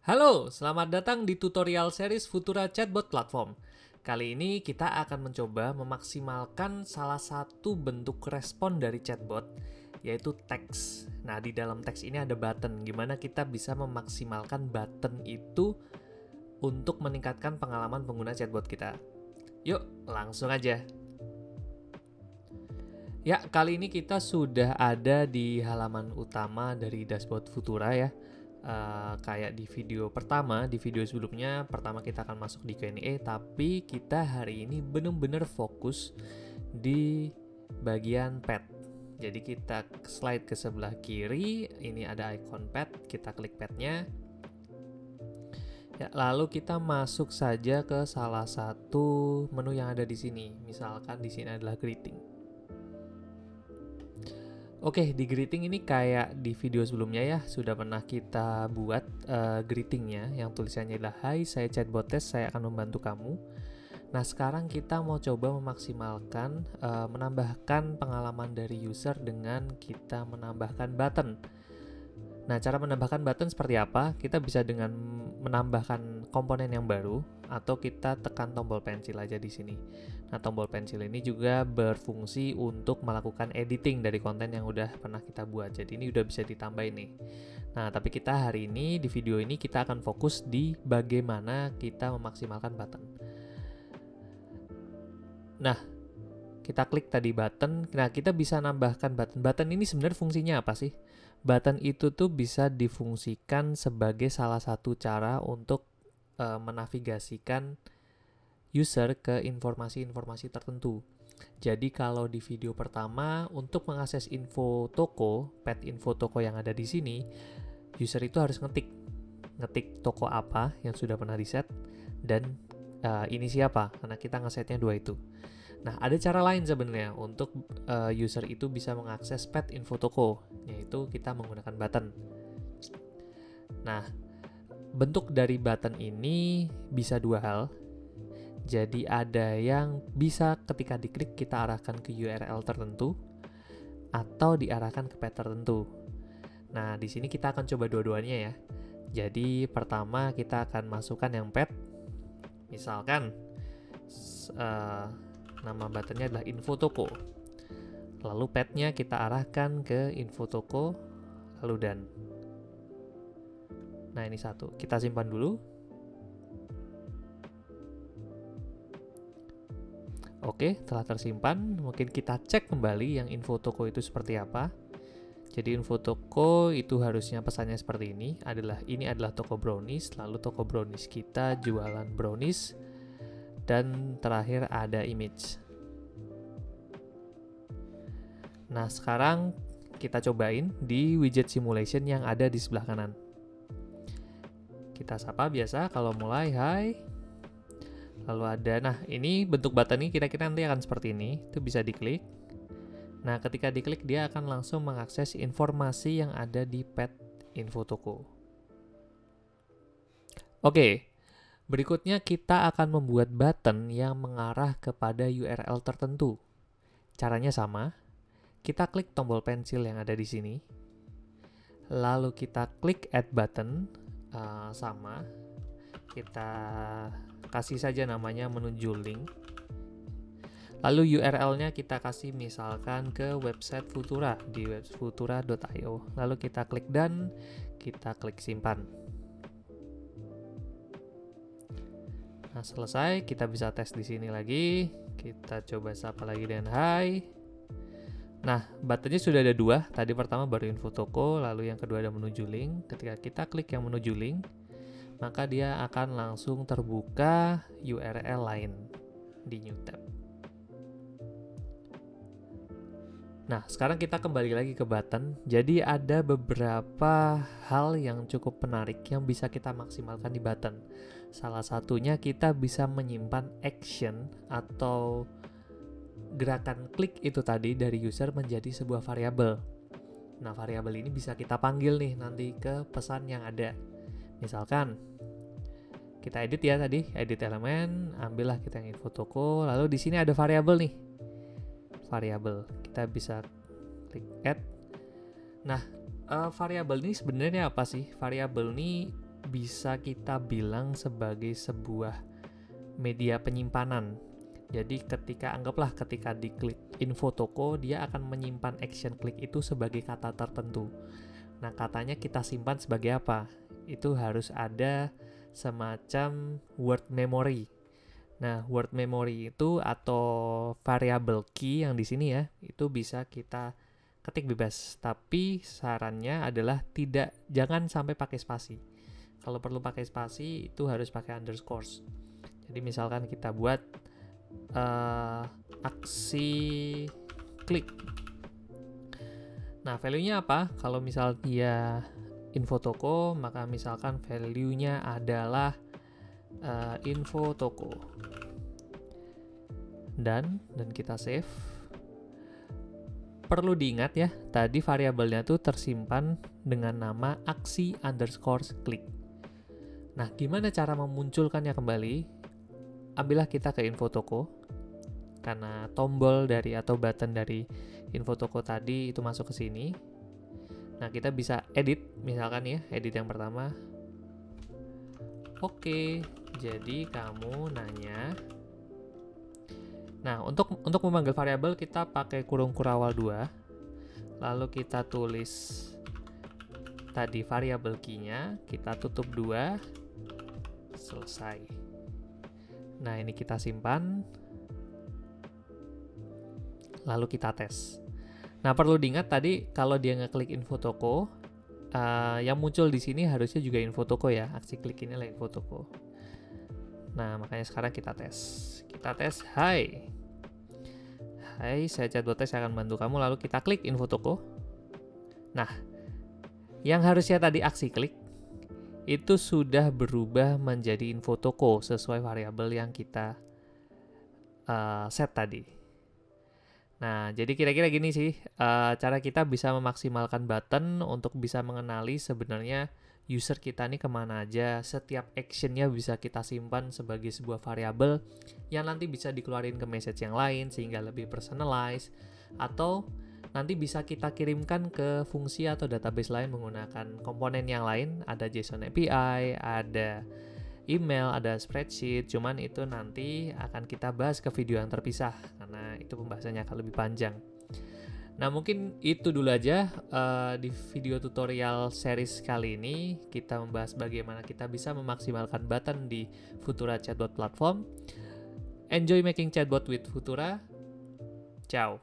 Halo, selamat datang di tutorial series Futura Chatbot Platform. Kali ini kita akan mencoba memaksimalkan salah satu bentuk respon dari chatbot, yaitu teks. Nah, di dalam teks ini ada button, gimana kita bisa memaksimalkan button itu untuk meningkatkan pengalaman pengguna chatbot kita. Yuk, langsung aja. Ya, kali ini kita sudah ada di halaman utama dari dashboard Futura ya. Kayak di video pertama, di video sebelumnya pertama kita akan masuk di Q&A, tapi kita hari ini benar-benar fokus di bagian pet. Jadi kita slide ke sebelah kiri, ini ada icon pet, kita klik petnya. Ya, lalu kita masuk saja ke salah satu menu yang ada di sini. Misalkan di sini adalah greeting. Oke, di greeting ini kayak di video sebelumnya ya, sudah pernah kita buat greetingnya yang tulisannya adalah "Hai, saya chatbot test, saya akan membantu kamu." Nah, sekarang kita mau coba memaksimalkan, menambahkan pengalaman dari user dengan kita menambahkan button. Nah, cara menambahkan button seperti apa? Kita bisa dengan menambahkan komponen yang baru, atau kita tekan tombol pensil aja di sini. Nah, tombol pensil ini juga berfungsi untuk melakukan editing dari konten yang udah pernah kita buat. Jadi ini udah bisa ditambahin nih. Nah, tapi kita hari ini di video ini kita akan fokus di bagaimana kita memaksimalkan button. Nah, kita klik tadi button. Nah, kita bisa nambahkan button. Button ini sebenarnya fungsinya apa sih? Button itu tuh bisa difungsikan sebagai salah satu cara untuk menavigasikan user ke informasi-informasi tertentu. Jadi kalau di video pertama untuk mengakses info toko, pet info toko yang ada di sini, user itu harus ngetik toko apa yang sudah pernah di-set dan ini siapa, karena kita ngesetnya 2 itu. Nah, ada cara lain sebenarnya untuk user itu bisa mengakses pet info toko, yaitu kita menggunakan button. Nah, bentuk dari button ini bisa 2 hal. Jadi ada yang bisa ketika diklik kita arahkan ke URL tertentu atau diarahkan ke pet tertentu. Nah, di sini kita akan coba dua-duanya ya. Jadi pertama kita akan masukkan yang pet. Misalkan nama buttonnya adalah info toko. Lalu petnya kita arahkan ke info toko, lalu dan. Nah, ini satu. Kita simpan dulu. Oke, telah tersimpan. Mungkin kita cek kembali yang info toko itu seperti apa. Jadi info toko itu harusnya pesannya seperti ini. Ini adalah toko brownies. Lalu toko brownies kita jualan brownies. Dan terakhir ada image. Nah, sekarang kita cobain di widget simulation yang ada di sebelah kanan. Kita sapa biasa kalau mulai, hai. Lalu ada, nah ini bentuk button ini kira-kira nanti akan seperti ini. Itu bisa diklik. Nah, ketika diklik dia akan langsung mengakses informasi yang ada di pet info toko. Oke, berikutnya kita akan membuat button yang mengarah kepada URL tertentu. Caranya sama. Kita klik tombol pensil yang ada di sini. Lalu kita klik add button, sama. Kita kasih saja namanya menuju link. Lalu URL-nya kita kasih misalkan ke website Futura di futura.io. Lalu kita klik dan kita klik simpan. Nah, selesai, kita bisa tes di sini lagi. Kita coba sapa lagi dengan hai. Nah, buttonnya sudah ada 2. Tadi pertama baru info toko, lalu yang kedua ada menuju link. Ketika kita klik yang menuju link, maka dia akan langsung terbuka URL lain di new tab. Nah, sekarang kita kembali lagi ke button. Jadi ada beberapa hal yang cukup menarik yang bisa kita maksimalkan di button. Salah satunya kita bisa menyimpan action atau gerakan klik itu tadi dari user menjadi sebuah variabel. Nah, variabel ini bisa kita panggil nih nanti ke pesan yang ada. Misalkan kita edit ya tadi, edit elemen, ambillah kita yang info toko, lalu di sini ada variabel nih. Variabel. Kita bisa klik add. Nah, variabel ini sebenarnya apa sih? Variabel ini bisa kita bilang sebagai sebuah media penyimpanan. Jadi ketika diklik info toko, dia akan menyimpan action click itu sebagai kata tertentu. Nah, katanya kita simpan sebagai apa? Itu harus ada semacam word memory. Nah, word memory itu atau variable key yang di sini ya, itu bisa kita ketik bebas. Tapi sarannya adalah jangan sampai pakai spasi. Kalau perlu pakai spasi itu harus pakai underscores. Jadi misalkan kita buat aksi klik. Nah, value-nya apa? Kalau misal dia info toko, maka misalkan value-nya adalah info toko. Dan kita save. Perlu diingat ya, tadi variabelnya tuh tersimpan dengan nama aksi underscore klik. Nah, gimana cara memunculkannya kembali? Ambillah kita ke info toko, karena tombol dari atau button dari info toko tadi itu masuk ke sini. Nah, kita bisa edit, misalkan ya, edit yang pertama. Oke, jadi kamu nanya. Nah, untuk memanggil variabel kita pakai kurung kurawal 2. Lalu kita tulis tadi variabel key-nya, kita tutup 2. Selesai. Nah, ini kita simpan. Lalu kita tes. Nah, perlu diingat tadi kalau dia ngeklik info toko, yang muncul di sini harusnya juga info toko ya. Aksi klik ini adalah info toko. Nah, makanya sekarang kita tes. Kita tes, hai, saya chatbot akan bantu kamu. Lalu kita klik info toko. Nah, yang harusnya tadi aksi klik, itu sudah berubah menjadi info toko sesuai variabel yang kita set tadi. Nah, jadi kira-kira gini sih, cara kita bisa memaksimalkan button untuk bisa mengenali sebenarnya user kita nih kemana aja. Setiap actionnya bisa kita simpan sebagai sebuah variabel yang nanti bisa dikeluarin ke message yang lain sehingga lebih personalized, atau nanti bisa kita kirimkan ke fungsi atau database lain menggunakan komponen yang lain. Ada JSON API, ada email, ada spreadsheet, cuman itu nanti akan kita bahas ke video yang terpisah karena itu pembahasannya akan lebih panjang. Nah, mungkin itu dulu aja di video tutorial series kali ini. Kita membahas bagaimana kita bisa memaksimalkan button di Futura Chatbot Platform. Enjoy making chatbot with Futura. Ciao.